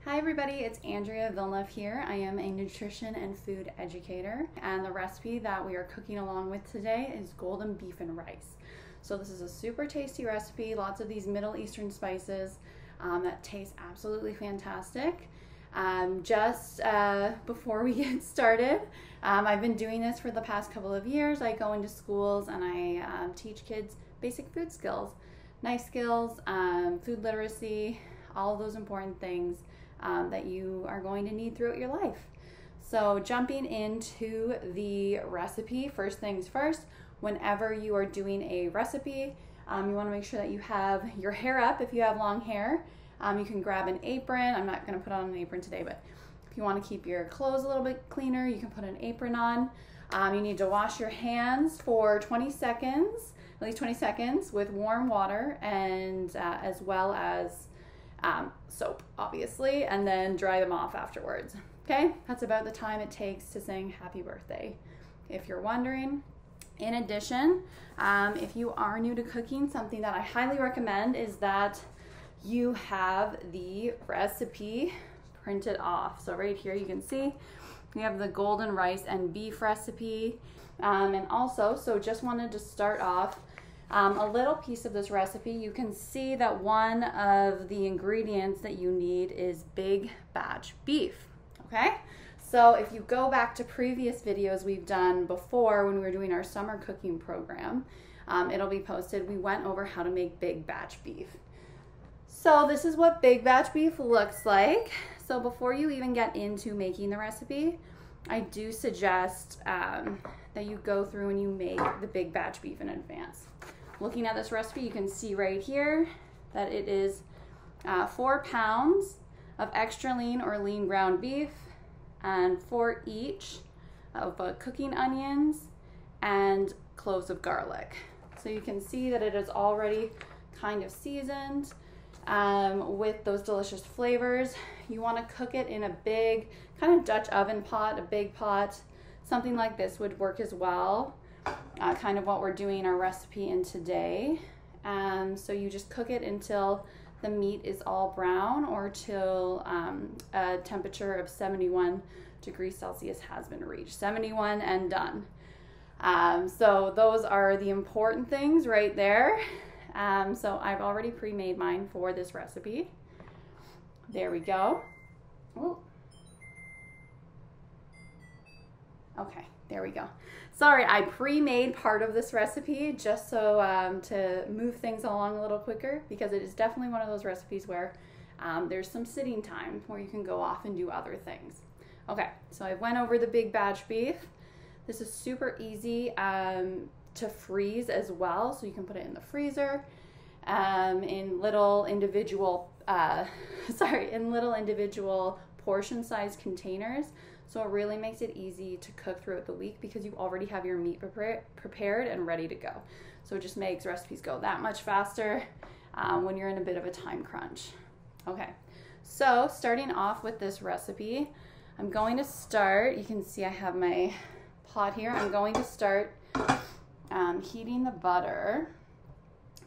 Hi everybody, it's Andrea Villeneuve here. I am a nutrition and food educator, and the recipe that we are cooking along with today is golden beef and rice. So this is a super tasty recipe, lots of these Middle Eastern spices that taste absolutely fantastic. Before we get started, I've been doing this for the past couple of years. I go into schools and I teach kids basic food skills, knife skills, food literacy, all of those important things that you are going to need throughout your life. So jumping into the recipe, first things first, whenever you are doing a recipe, you want to make sure that you have your hair up. If you have long hair, you can grab an apron. I'm not going to put on an apron today, but if you want to keep your clothes a little bit cleaner, you can put an apron on. You need to wash your hands for 20 seconds, at least 20 seconds, with warm water and as well as soap, obviously, and then dry them off afterwards. Okay, that's about the time it takes to sing happy birthday, if you're wondering. In addition, if you are new to cooking, something that I highly recommend is that you have the recipe printed off. So right here you can see we have the golden rice and beef recipe, and also, so just wanted to start off a little piece of this recipe. You can see that one of the ingredients that you need is big batch beef, okay? So if you go back to previous videos we've done before when we were doing our summer cooking program, it'll be posted. We went over how to make big batch beef. So this is what big batch beef looks like. So before you even get into making the recipe, I do suggest that you go through and you make the big batch beef in advance. Looking at this recipe, you can see right here that it is 4 pounds of extra lean or lean ground beef and 4 each of cooking onions and cloves of garlic. So you can see that it is already kind of seasoned with those delicious flavors. You want to cook it in a big kind of Dutch oven pot, a big pot. Something like this would work as well. Kind of what we're doing our recipe in today. So you just cook it until the meat is all brown or till a temperature of 71 degrees Celsius has been reached. 71 and done. So those are the important things right there. So I've already pre-made mine for this recipe. There we go. Ooh. Okay, there we go. Sorry, I pre-made part of this recipe just so to move things along a little quicker, because it is definitely one of those recipes where there's some sitting time where you can go off and do other things. Okay, so I went over the big batch beef. This is super easy to freeze as well, so you can put it in the freezer in little individual portion-sized containers. So it really makes it easy to cook throughout the week because you already have your meat prepared and ready to go. So it just makes recipes go that much faster when you're in a bit of a time crunch. Okay, so starting off with this recipe, I'm going to start, you can see I have my pot here. I'm going to start heating the butter.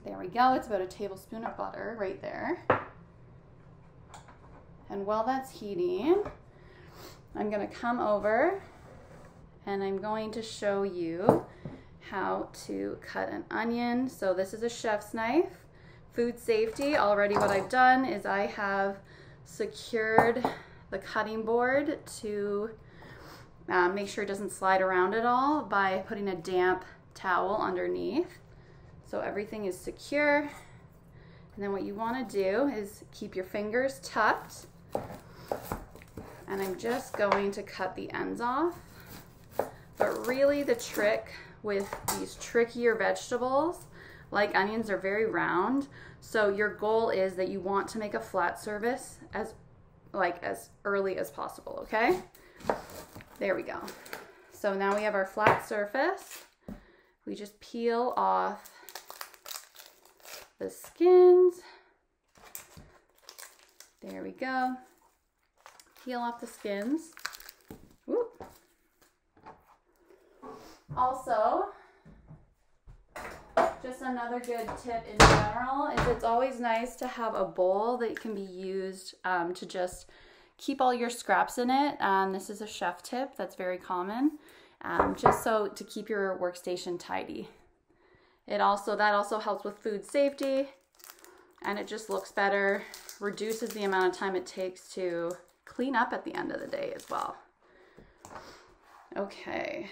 There we go, it's about a tablespoon of butter right there. And while that's heating, I'm going to come over and I'm going to show you how to cut an onion. So this is a chef's knife, food safety. Already what I've done is I have secured the cutting board to make sure it doesn't slide around at all by putting a damp towel underneath. So everything is secure. And then what you want to do is keep your fingers tucked. And I'm just going to cut the ends off. But really the trick with these trickier vegetables, like onions, are very round. So your goal is that you want to make a flat surface as early as possible, okay? There we go. So now we have our flat surface. We just peel off the skins. There we go. Peel off the skins. Whoop. Just another good tip in general is it's always nice to have a bowl that can be used to just keep all your scraps in it. This is a chef tip that's very common, just so to keep your workstation tidy. That also helps with food safety, and it just looks better, reduces the amount of time it takes to clean up at the end of the day as well. Okay,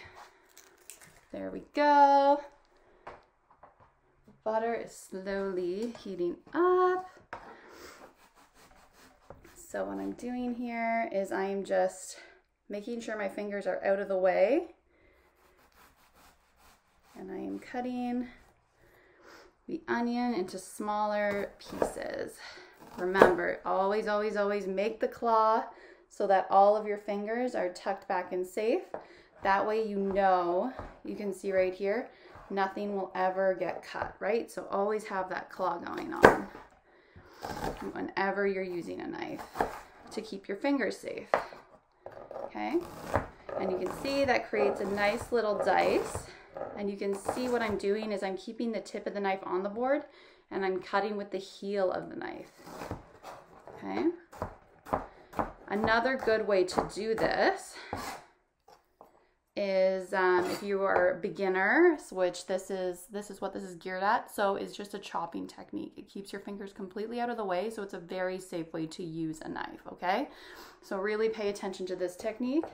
there we go. Butter is slowly heating up. So what I'm doing here is I'm just making sure my fingers are out of the way. And I am cutting the onion into smaller pieces. Remember, always, always, always make the claw so that all of your fingers are tucked back and safe. That way you know, you can see right here, nothing will ever get cut, right? So always have that claw going on whenever you're using a knife to keep your fingers safe, okay? And you can see that creates a nice little dice. And you can see what I'm doing is I'm keeping the tip of the knife on the board and I'm cutting with the heel of the knife, okay? Another good way to do this is if you are beginners, which this is what this is geared at, so it's just a chopping technique. It keeps your fingers completely out of the way, so it's a very safe way to use a knife, okay? So really pay attention to this technique.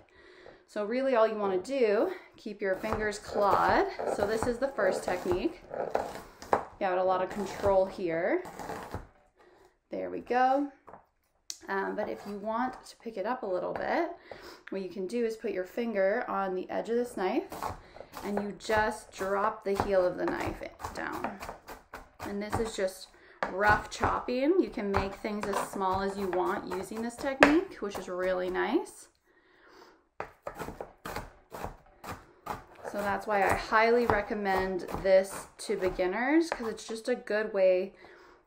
So really all you want to do, keep your fingers clawed. So this is the first technique. You got a lot of control here. There we go. But if you want to pick it up a little bit, what you can do is put your finger on the edge of this knife and you just drop the heel of the knife down. And this is just rough chopping. You can make things as small as you want using this technique, which is really nice. So that's why I highly recommend this to beginners, because it's just a good way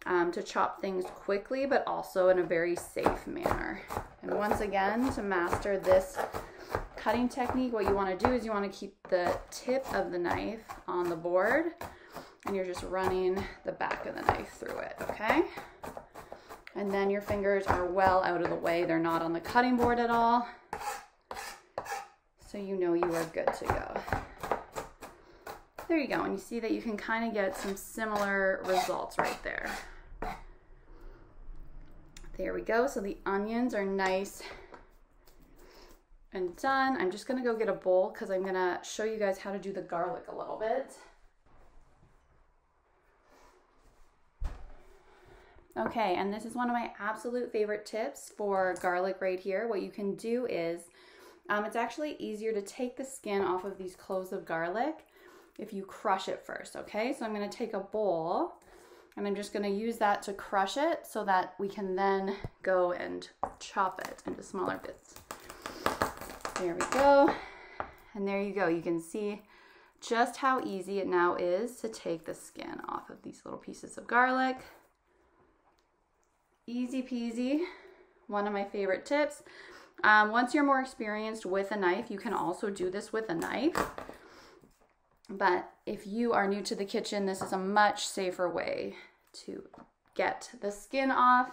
to chop things quickly, but also in a very safe manner. And once again, to master this cutting technique, what you want to do is you want to keep the tip of the knife on the board and you're just running the back of the knife through it, okay? And then your fingers are well out of the way. They're not on the cutting board at all. So you know you are good to go. There you go, and you see that you can kind of get some similar results right there. There we go, so the onions are nice and done. I'm just gonna go get a bowl because I'm gonna show you guys how to do the garlic a little bit. Okay, and this is one of my absolute favorite tips for garlic right here. What you can do is, it's actually easier to take the skin off of these cloves of garlic if you crush it first, okay? So I'm gonna take a bowl and I'm just gonna use that to crush it so that we can then go and chop it into smaller bits. There we go. And there you go. You can see just how easy it now is to take the skin off of these little pieces of garlic. Easy peasy. One of my favorite tips. Once you're more experienced with a knife, you can also do this with a knife. But if you are new to the kitchen, this is a much safer way to get the skin off.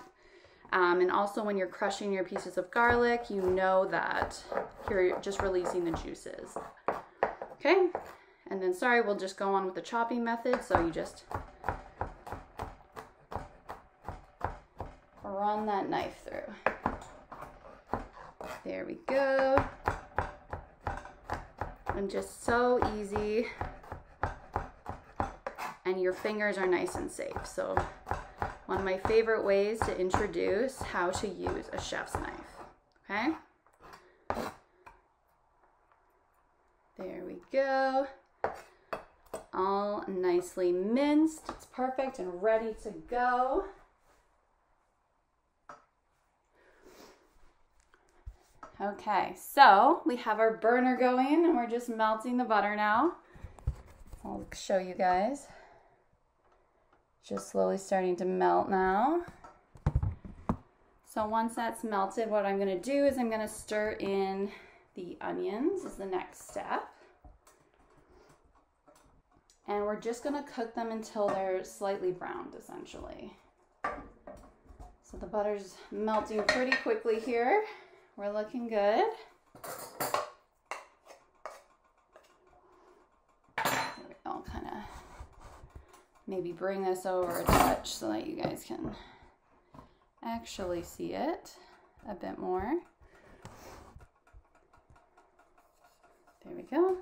And also when you're crushing your pieces of garlic, you know that you're just releasing the juices. Okay, and then sorry, we'll just go on with the chopping method. So you just run that knife through. There we go. And just so easy. And your fingers are nice and safe. So one of my favorite ways to introduce how to use a chef's knife, okay? There we go. All nicely minced. It's perfect and ready to go. Okay, so we have our burner going and we're just melting the butter now. I'll show you guys. Just slowly starting to melt now. So once that's melted, what I'm going to do is I'm going to stir in the onions is the next step. And we're just gonna cook them until they're slightly browned, essentially. So the butter's melting pretty quickly here. We're looking good. I'll kind of maybe bring this over a touch so that you guys can actually see it a bit more. There we go.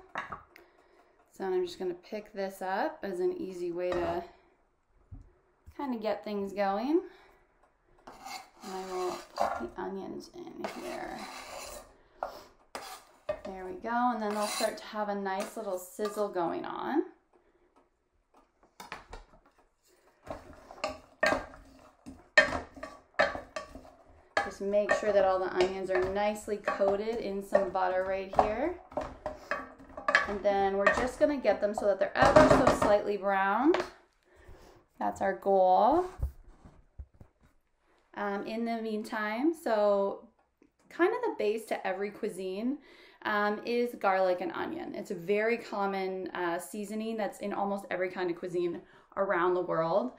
So I'm just going to pick this up as an easy way to kind of get things going. And I will put the onions in here. There we go. And then they'll start to have a nice little sizzle going on. Just make sure that all the onions are nicely coated in some butter right here. And then we're just going to get them so that they're ever so slightly browned. That's our goal. In the meantime, so kind of the base to every cuisine is garlic and onion. It's a very common seasoning that's in almost every kind of cuisine around the world.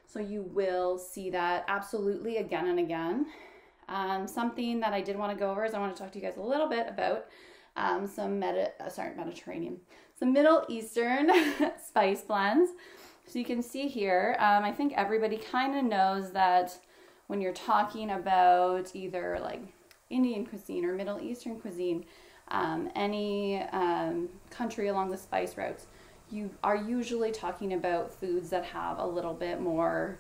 So you will see that absolutely again and again. Something that I did want to go over is I want to talk to you guys a little bit about some Middle Eastern spice blends. So you can see here, I think everybody kind of knows that when you're talking about either like Indian cuisine or Middle Eastern cuisine, any country along the spice routes, you are usually talking about foods that have a little bit more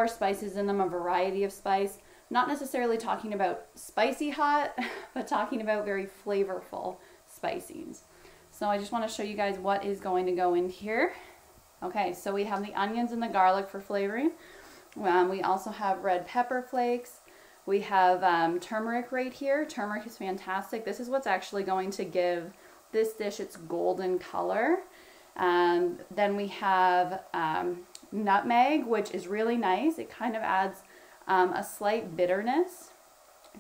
spices in them, a variety of spice. Not necessarily talking about spicy hot, but talking about very flavorful spicings. So I just want to show you guys what is going to go in here. Okay, so we have the onions and the garlic for flavoring. We also have red pepper flakes. We have turmeric right here. Turmeric is fantastic. This is what's actually going to give this dish its golden color. Then we have nutmeg, which is really nice. It kind of adds a slight bitterness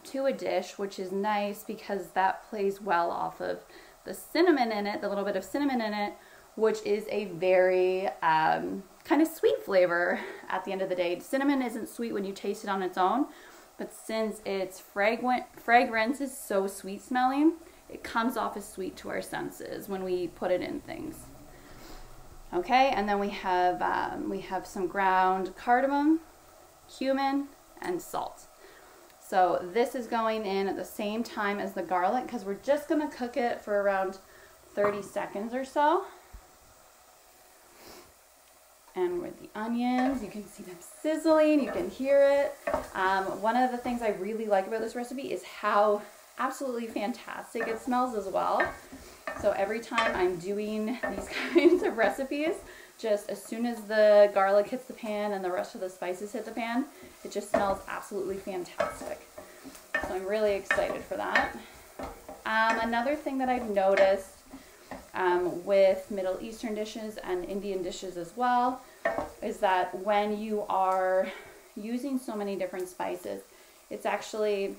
to a dish, which is nice because that plays well off of the cinnamon in it, the little bit of cinnamon in it, which is a very kind of sweet flavor at the end of the day. Cinnamon isn't sweet when you taste it on its own, but since its fragrance is so sweet smelling, it comes off as sweet to our senses when we put it in things. Okay, and then we have some ground cardamom, cumin, and salt. So this is going in at the same time as the garlic because we're just going to cook it for around 30 seconds or so. And with the onions, you can see them sizzling, you can hear it. One of the things I really like about this recipe is how absolutely fantastic it smells as well. So every time I'm doing these kinds of recipes, just as soon as the garlic hits the pan and the rest of the spices hit the pan, it just smells absolutely fantastic. So I'm really excited for that. Another thing that I've noticed with Middle Eastern dishes and Indian dishes as well is that when you are using so many different spices, it's actually,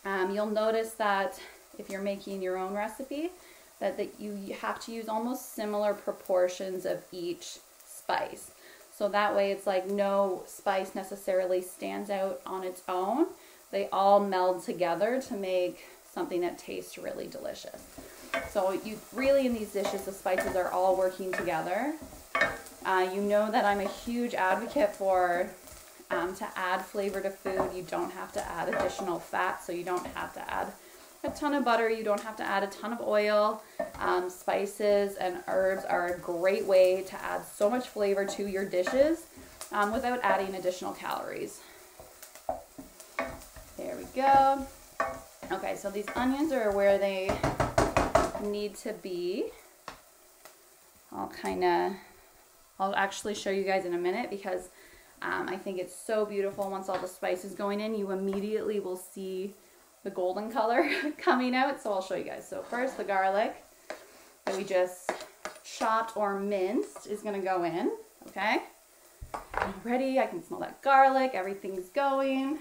you'll notice that if you're making your own recipe, that you have to use almost similar proportions of each spice. So that way it's like no spice necessarily stands out on its own. They all meld together to make something that tastes really delicious. So you really in these dishes, the spices are all working together. You know that I'm a huge advocate for to add flavor to food. You don't have to add additional fat, so you don't have to add a ton of butter. You don't have to add a ton of oil. Spices and herbs are a great way to add so much flavor to your dishes without adding additional calories. There we go. Okay, so these onions are where they need to be. I'll actually show you guys in a minute because I think it's so beautiful. Once all the spices going in, you immediately will see the golden color coming out. So I'll show you guys. So first the garlic that we just chopped or minced is going to go in. Okay, ready. I can smell that garlic. Everything's going.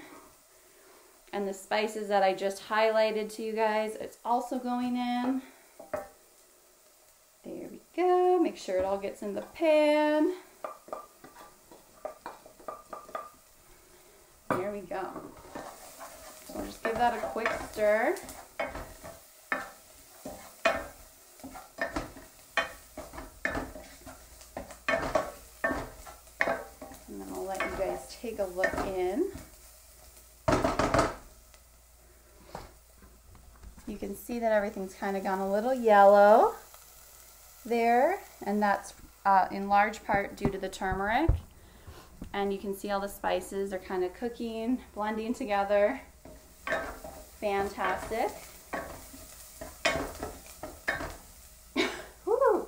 And the spices that I just highlighted to you guys, it's also going in. There we go. Make sure it all gets in the pan. There we go. So we'll just give that a quick stir. And then I'll let you guys take a look in. You can see that everything's kind of gone a little yellow there, and that's in large part due to the turmeric. And you can see all the spices are kind of cooking, blending together. Fantastic. Woo.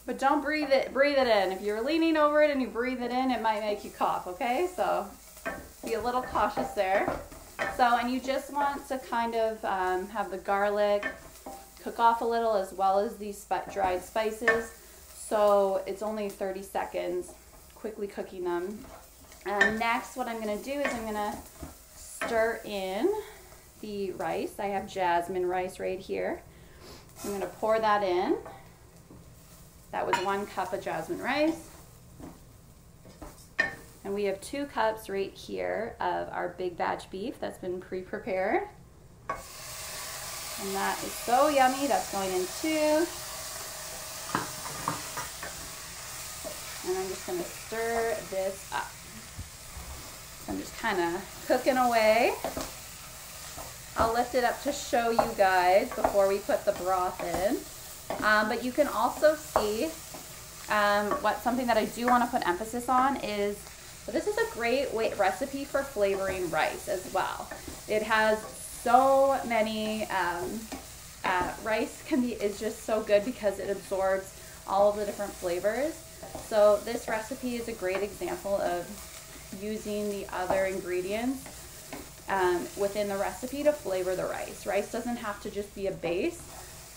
But don't breathe it in. If you're leaning over it and you breathe it in, it might make you cough, okay? So be a little cautious there. So, and you just want to kind of have the garlic cook off a little, as well as these dried spices. So it's only 30 seconds, quickly cooking them. And next, what I'm going to do is I'm going to stir in the rice. I have jasmine rice right here. I'm going to pour that in. That was 1 cup of jasmine rice. And we have 2 cups right here of our big batch beef that's been pre-prepared. And that is so yummy. That's going in too. And I'm just going to stir this up. So I'm just kind of cooking away. I'll lift it up to show you guys before we put the broth in. But you can also see something that I do want to put emphasis on is, so this is a great recipe for flavoring rice as well. It has so many, rice is just so good because it absorbs all of the different flavors. So this recipe is a great example of using the other ingredients within the recipe to flavor the rice. Rice doesn't have to just be a base.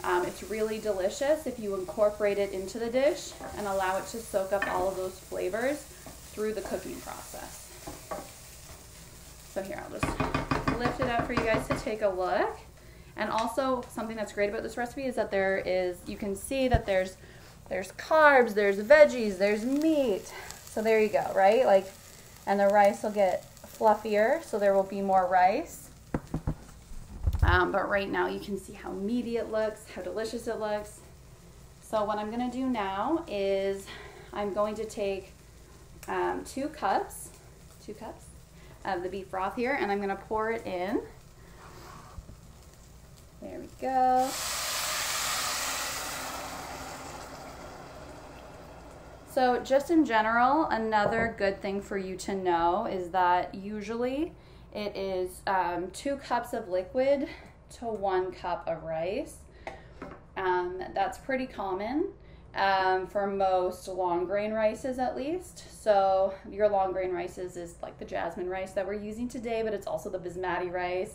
It's really delicious if you incorporate it into the dish and allow it to soak up all of those flavors through the cooking process. So here, I'll just lift it up for you guys to take a look. And also, something that's great about this recipe is that you can see that there's carbs, there's veggies, there's meat. So there you go, right? And the rice will get fluffier, so there will be more rice. But right now you can see how meaty it looks, how delicious it looks. So what I'm gonna do now is I'm going to take 2 cups of the beef broth here, and I'm gonna pour it in. There we go. So just in general, another good thing for you to know is that usually it is 2 cups of liquid to 1 cup of rice. That's pretty common for most long grain rices, at least. So your long grain rices is like the jasmine rice that we're using today, but it's also the basmati rice.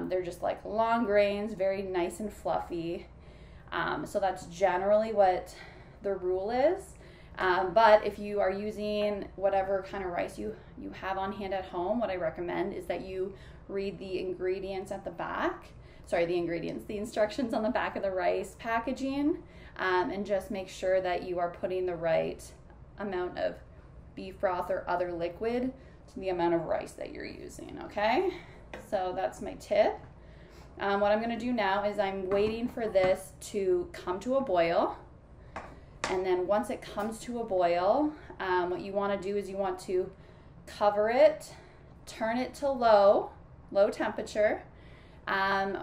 They're just like long grains, very nice and fluffy. So that's generally what the rule is. But if you are using whatever kind of rice you have on hand at home, what I recommend is that you read the ingredients at the back. The instructions on the back of the rice packaging, and just make sure that you are putting the right amount of beef broth or other liquid to the amount of rice that you're using, okay? So that's my tip. What I'm gonna do now is I'm waiting for this to come to a boil. And then once it comes to a boil, what you want to do is you want to cover it, turn it to low temperature, and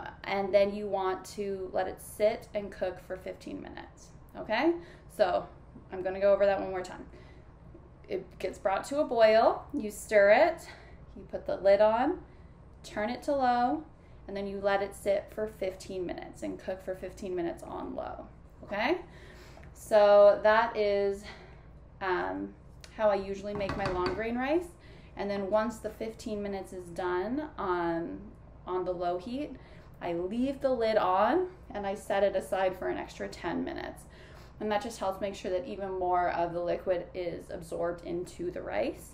then you want to let it sit and cook for 15 minutes, okay? So I'm going to go over that one more time. It gets brought to a boil, you stir it, you put the lid on, turn it to low, and then you let it sit for 15 minutes and cook for 15 minutes on low, okay? So that is how I usually make my long grain rice. And then once the 15 minutes is done on the low heat, I leave the lid on and I set it aside for an extra 10 minutes. And that just helps make sure that even more of the liquid is absorbed into the rice.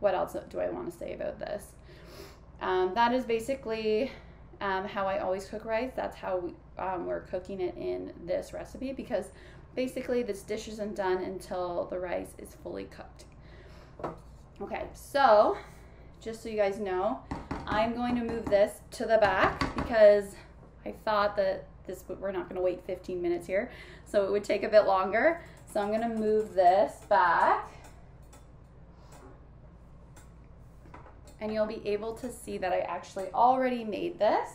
What else do I want to say about this? That is basically how I always cook rice. That's how we're cooking it in this recipe, because basically this dish isn't done until the rice is fully cooked. Okay, so just so you guys know, I'm going to move this to the back because I thought that we're not going to wait 15 minutes here, so it would take a bit longer. So I'm going to move this back, and you'll be able to see that I actually already made this.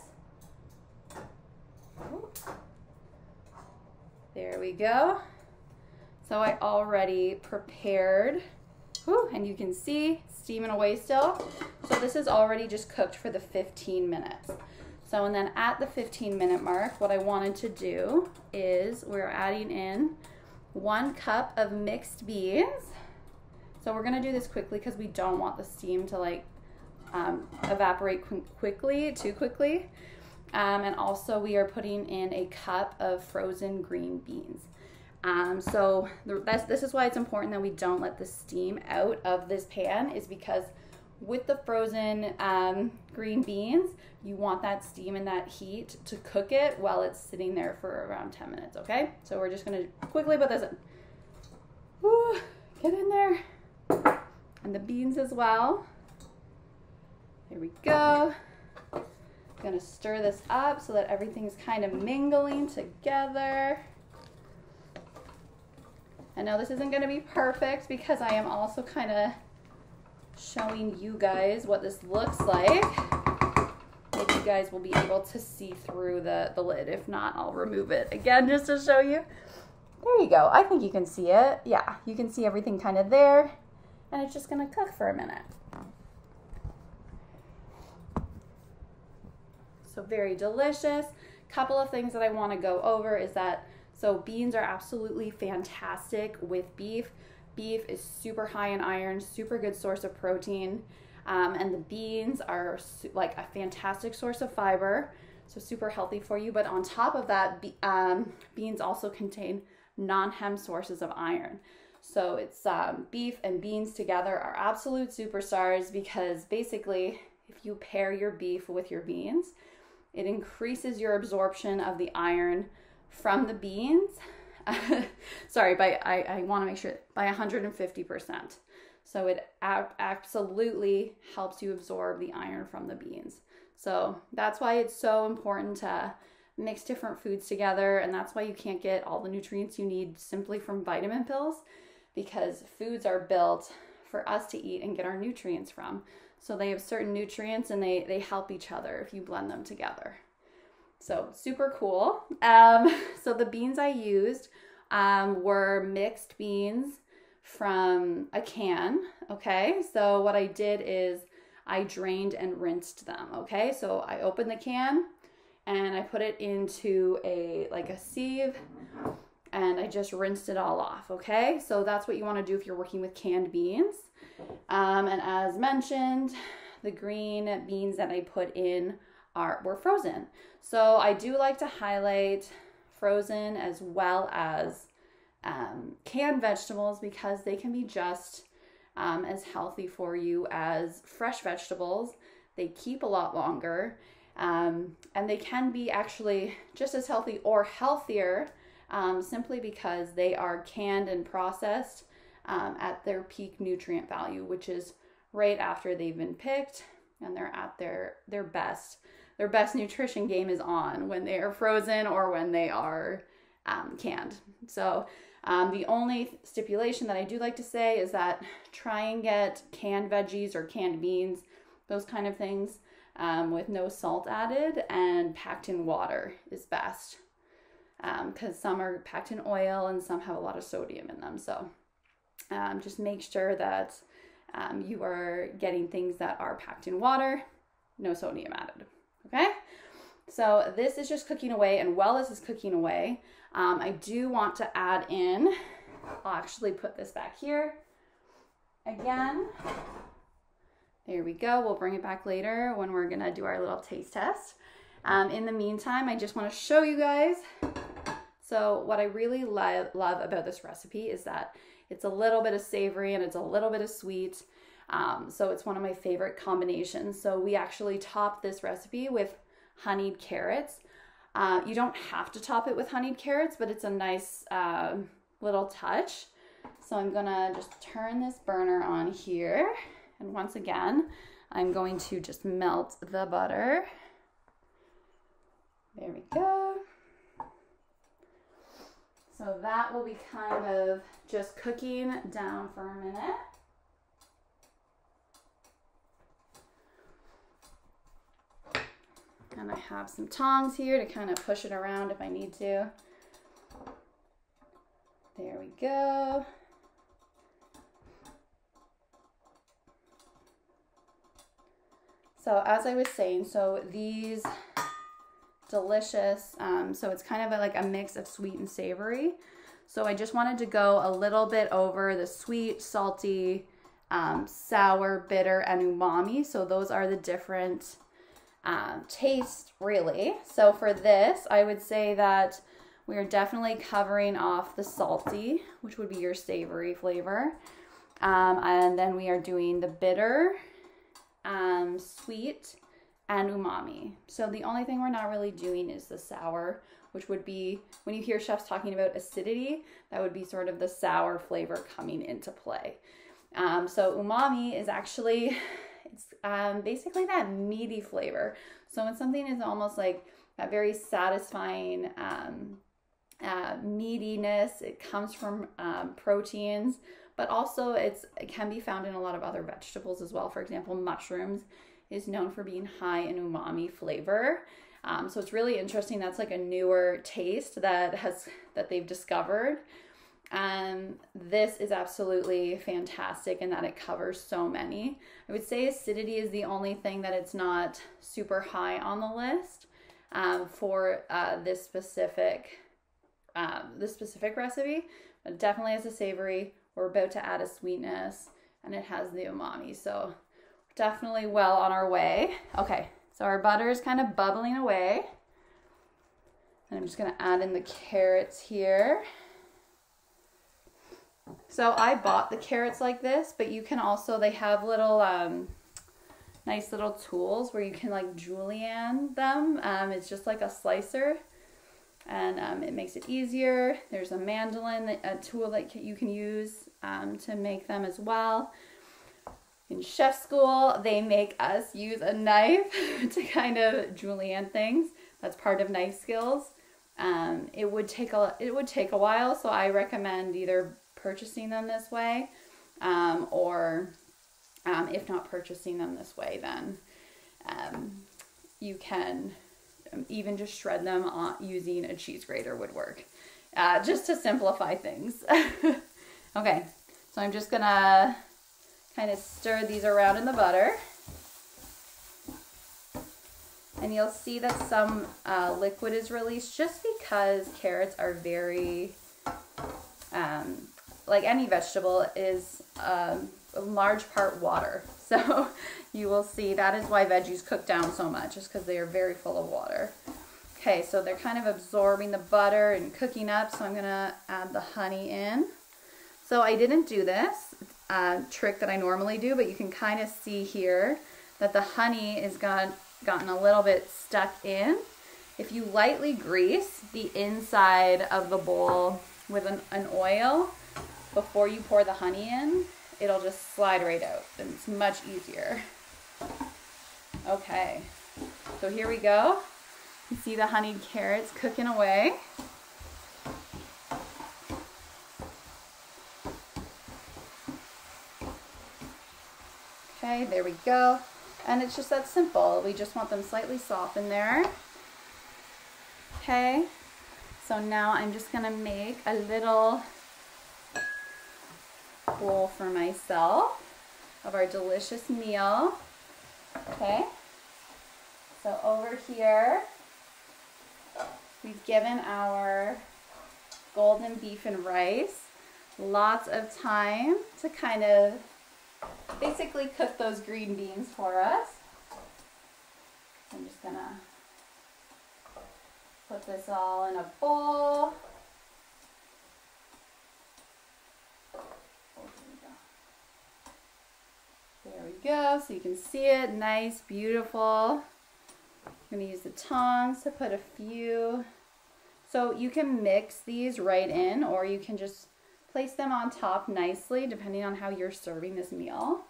There we go. So I already prepared, and you can see steaming away still. So this is already just cooked for the 15 minutes. So, and then at the 15-minute mark, what I wanted to do is we're adding in 1 cup of mixed beans. So we're gonna do this quickly because we don't want the steam to like evaporate too quickly. And also we are putting in a cup of frozen green beans. So this is why it's important that we don't let the steam out of this pan, is because with the frozen green beans, you want that steam and that heat to cook it while it's sitting there for around 10 minutes, okay? So we're just gonna quickly put this in. Woo, get in there. And the beans as well. Here we go. I'm gonna stir this up so that everything's kind of mingling together. I know this isn't gonna be perfect because I am also kind of showing you guys what this looks like. Maybe you guys will be able to see through the lid. If not, I'll remove it again just to show you. There you go. I think you can see it. Yeah, you can see everything kind of there. And it's just gonna cook for a minute. So very delicious. Couple of things that I want to go over is that, so beans are absolutely fantastic with beef. Beef is super high in iron, super good source of protein. And the beans are like a fantastic source of fiber, so super healthy for you. But on top of that, beans also contain non-heme sources of iron. So it's beef and beans together are absolute superstars, because basically if you pair your beef with your beans, it increases your absorption of the iron from the beans. Sorry, I want to make sure, by 150%. So it absolutely helps you absorb the iron from the beans. So that's why it's so important to mix different foods together, and that's why you can't get all the nutrients you need simply from vitamin pills, because foods are built for us to eat and get our nutrients from. So they have certain nutrients and they help each other if you blend them together. So super cool. So the beans I used were mixed beans from a can, okay? So what I did is I drained and rinsed them, okay? So I opened the can and I put it into a sieve, and I just rinsed it all off, okay? So that's what you want to do if you're working with canned beans. And as mentioned, the green beans that I put in were frozen. So I do like to highlight frozen as well as canned vegetables, because they can be just as healthy for you as fresh vegetables. They keep a lot longer, and they can be actually just as healthy or healthier, simply because they are canned and processed at their peak nutrient value, which is right after they've been picked and they're at their best. Their best nutrition game is on when they are frozen or when they are canned. So the only stipulation that I do like to say is that try and get canned veggies or canned beans, those kind of things, with no salt added and packed in water is best, because some are packed in oil and some have a lot of sodium in them. So just make sure that you are getting things that are packed in water, no sodium added. Okay, so this is just cooking away, and while this is cooking away, I do want to add in, I'll actually put this back here again. There we go. We'll bring it back later when we're gonna do our little taste test. In the meantime, I just want to show you guys. So what I really love about this recipe is that it's a little bit of savory and it's a little bit of sweet. So it's one of my favorite combinations. So we actually top this recipe with honeyed carrots. You don't have to top it with honeyed carrots, but it's a nice little touch. So I'm gonna just turn this burner on here. And once again, I'm going to just melt the butter. There we go. So that will be kind of just cooking down for a minute. And I have some tongs here to kind of push it around if I need to. There we go. So as I was saying, so these delicious, so it's kind of like a mix of sweet and savory. So I just wanted to go a little bit over the sweet, salty, sour, bitter, and umami. So those are the different taste really. So for this, I would say that we are definitely covering off the salty, which would be your savory flavor. And then we are doing the bitter, sweet, and umami. So the only thing we're not really doing is the sour, which would be, when you hear chefs talking about acidity, that would be sort of the sour flavor coming into play. So umami is actually, it's basically that meaty flavor. So when something is almost like that very satisfying meatiness, it comes from proteins, but also it can be found in a lot of other vegetables as well. For example, mushrooms is known for being high in umami flavor. So it's really interesting. That's like a newer taste that they've discovered. This is absolutely fantastic in that it covers so many. I would say acidity is the only thing that it's not super high on the list for this specific recipe. But definitely has a savory. We're about to add a sweetness, and it has the umami. So definitely well on our way. Okay, so our butter is kind of bubbling away. And I'm just gonna add in the carrots here. So I bought the carrots like this, but you can also, they have little nice little tools where you can like julienne them. It's just like a slicer, and it makes it easier. There's a mandolin, a tool that you can use to make them as well. In chef school, they make us use a knife to kind of julienne things. That's part of knife skills. It would take a while, so I recommend either purchasing them this way, or if not purchasing them this way, then you can even just shred them using a cheese grater would work, just to simplify things. Okay, so I'm just gonna kind of stir these around in the butter, and you'll see that some liquid is released just because carrots are very like any vegetable, is a large part water. So you will see that is why veggies cook down so much, is because they are very full of water. Okay, so they're kind of absorbing the butter and cooking up, so I'm gonna add the honey in. So I didn't do this trick that I normally do, but you can kind of see here that the honey is gotten a little bit stuck in. If you lightly grease the inside of the bowl with an oil before you pour the honey in, it'll just slide right out, and it's much easier. Okay, so here we go. You see the honeyed carrots cooking away. Okay, there we go. And it's just that simple. We just want them slightly soft in there. Okay, so now I'm just gonna make a little bowl for myself of our delicious meal. Okay, so over here we've given our golden beef and rice lots of time to kind of basically cook those green beans for us. I'm just gonna put this all in a bowl. There we go, so you can see it, nice, beautiful. I'm gonna use the tongs to put a few. So you can mix these right in, or you can just place them on top nicely, depending on how you're serving this meal.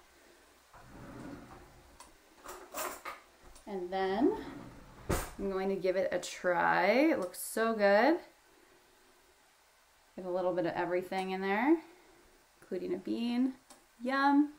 And then I'm going to give it a try. It looks so good. Get a little bit of everything in there, including a bean. Yum.